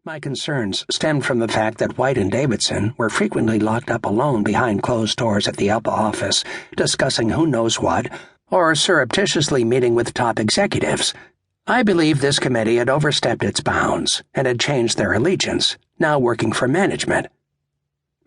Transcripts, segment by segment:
My concerns stemmed from the fact that White and Davidson were frequently locked up alone behind closed doors at the ALPA office, discussing who knows what, or surreptitiously meeting with top executives. I believe this committee had overstepped its bounds and had changed their allegiance, now working for management.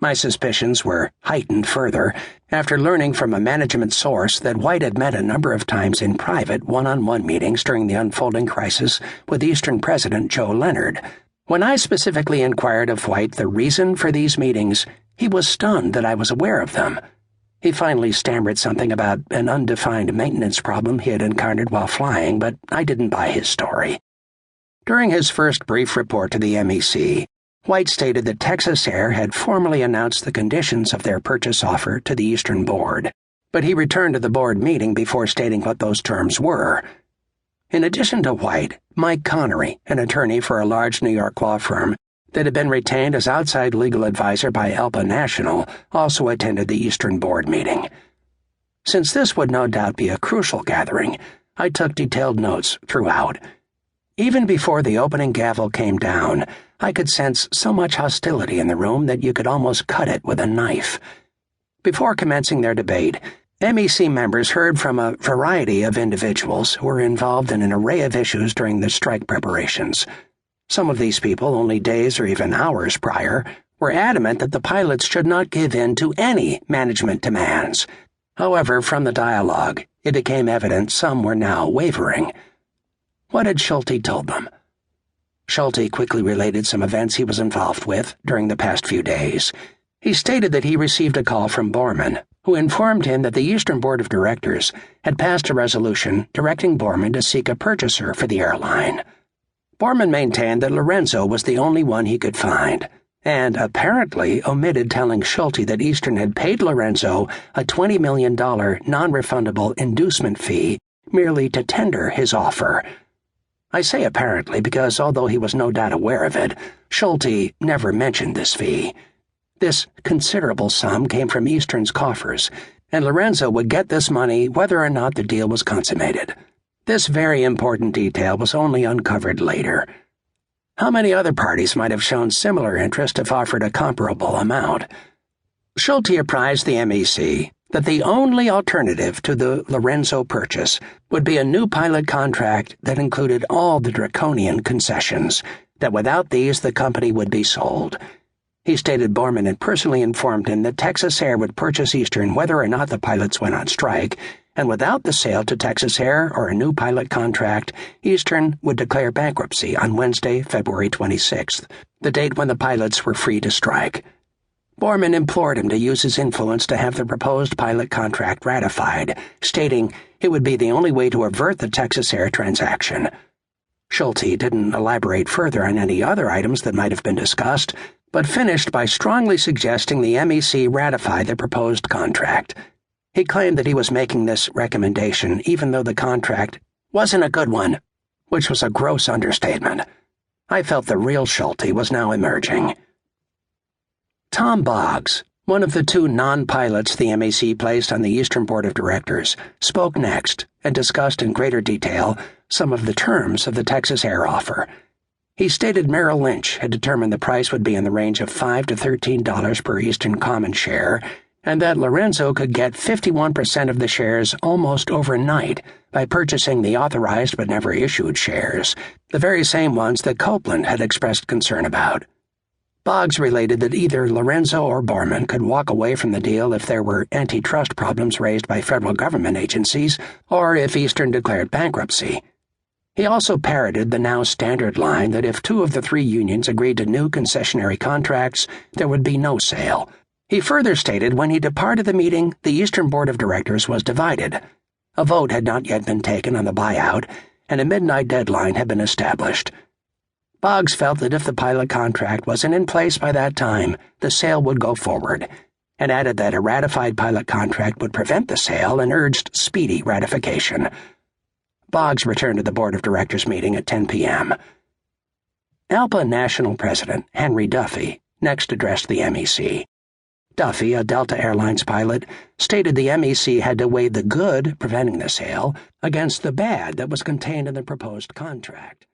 My suspicions were heightened further after learning from a management source that White had met a number of times in private one-on-one meetings during the unfolding crisis with Eastern President Joe Leonard. When I specifically inquired of White the reason for these meetings, he was stunned that I was aware of them. He finally stammered something about an undefined maintenance problem he had encountered while flying, but I didn't buy his story. During his first brief report to the MEC, White stated that Texas Air had formally announced the conditions of their purchase offer to the Eastern Board, but he returned to the board meeting before stating what those terms were. In addition to White, Mike Connery, an attorney for a large New York law firm that had been retained as outside legal advisor by ALPA National, also attended the Eastern Board meeting. Since this would no doubt be a crucial gathering, I took detailed notes throughout. Even before the opening gavel came down, I could sense so much hostility in the room that you could almost cut it with a knife. Before commencing their debate, MEC members heard from a variety of individuals who were involved in an array of issues during the strike preparations. Some of these people, only days or even hours prior, were adamant that the pilots should not give in to any management demands. However, from the dialogue, it became evident some were now wavering. What had Schulte told them? Schulte quickly related some events he was involved with during the past few days. He stated that he received a call from Borman, who informed him that the Eastern Board of Directors had passed a resolution directing Borman to seek a purchaser for the airline. Borman maintained that Lorenzo was the only one he could find, and apparently omitted telling Schulte that Eastern had paid Lorenzo a $20 million non-refundable inducement fee merely to tender his offer. I say apparently because, although he was no doubt aware of it, Schulte never mentioned this fee. This considerable sum came from Eastern's coffers, and Lorenzo would get this money whether or not the deal was consummated. This very important detail was only uncovered later. How many other parties might have shown similar interest if offered a comparable amount? Schulte apprised the MEC that the only alternative to the Lorenzo purchase would be a new pilot contract that included all the draconian concessions, that without these the company would be sold. He stated Borman had personally informed him that Texas Air would purchase Eastern whether or not the pilots went on strike, and without the sale to Texas Air or a new pilot contract, Eastern would declare bankruptcy on Wednesday, February 26th, the date when the pilots were free to strike. Borman implored him to use his influence to have the proposed pilot contract ratified, stating it would be the only way to avert the Texas Air transaction. Schulte didn't elaborate further on any other items that might have been discussed, but finished by strongly suggesting the MEC ratify the proposed contract. He claimed that he was making this recommendation even though the contract wasn't a good one, which was a gross understatement. I felt the real Schulte was now emerging. Tom Boggs, one of the two non-pilots the MEC placed on the Eastern Board of Directors, spoke next and discussed in greater detail some of the terms of the Texas Air offer. He stated Merrill Lynch had determined the price would be in the range of $5 to $13 per Eastern common share, and that Lorenzo could get 51% of the shares almost overnight by purchasing the authorized but never issued shares, the very same ones that Copeland had expressed concern about. Boggs related that either Lorenzo or Borman could walk away from the deal if there were antitrust problems raised by federal government agencies, or if Eastern declared bankruptcy. He also parroted the now standard line that if two of the three unions agreed to new concessionary contracts, there would be no sale. He further stated when he departed the meeting, the Eastern Board of Directors was divided. A vote had not yet been taken on the buyout, and a midnight deadline had been established. Boggs felt that if the pilot contract wasn't in place by that time, the sale would go forward, and added that a ratified pilot contract would prevent the sale and urged speedy ratification. Boggs returned to the Board of Directors meeting at 10 p.m. ALPA National President Henry Duffy next addressed the MEC. Duffy, a Delta Airlines pilot, stated the MEC had to weigh the good preventing the sale against the bad that was contained in the proposed contract.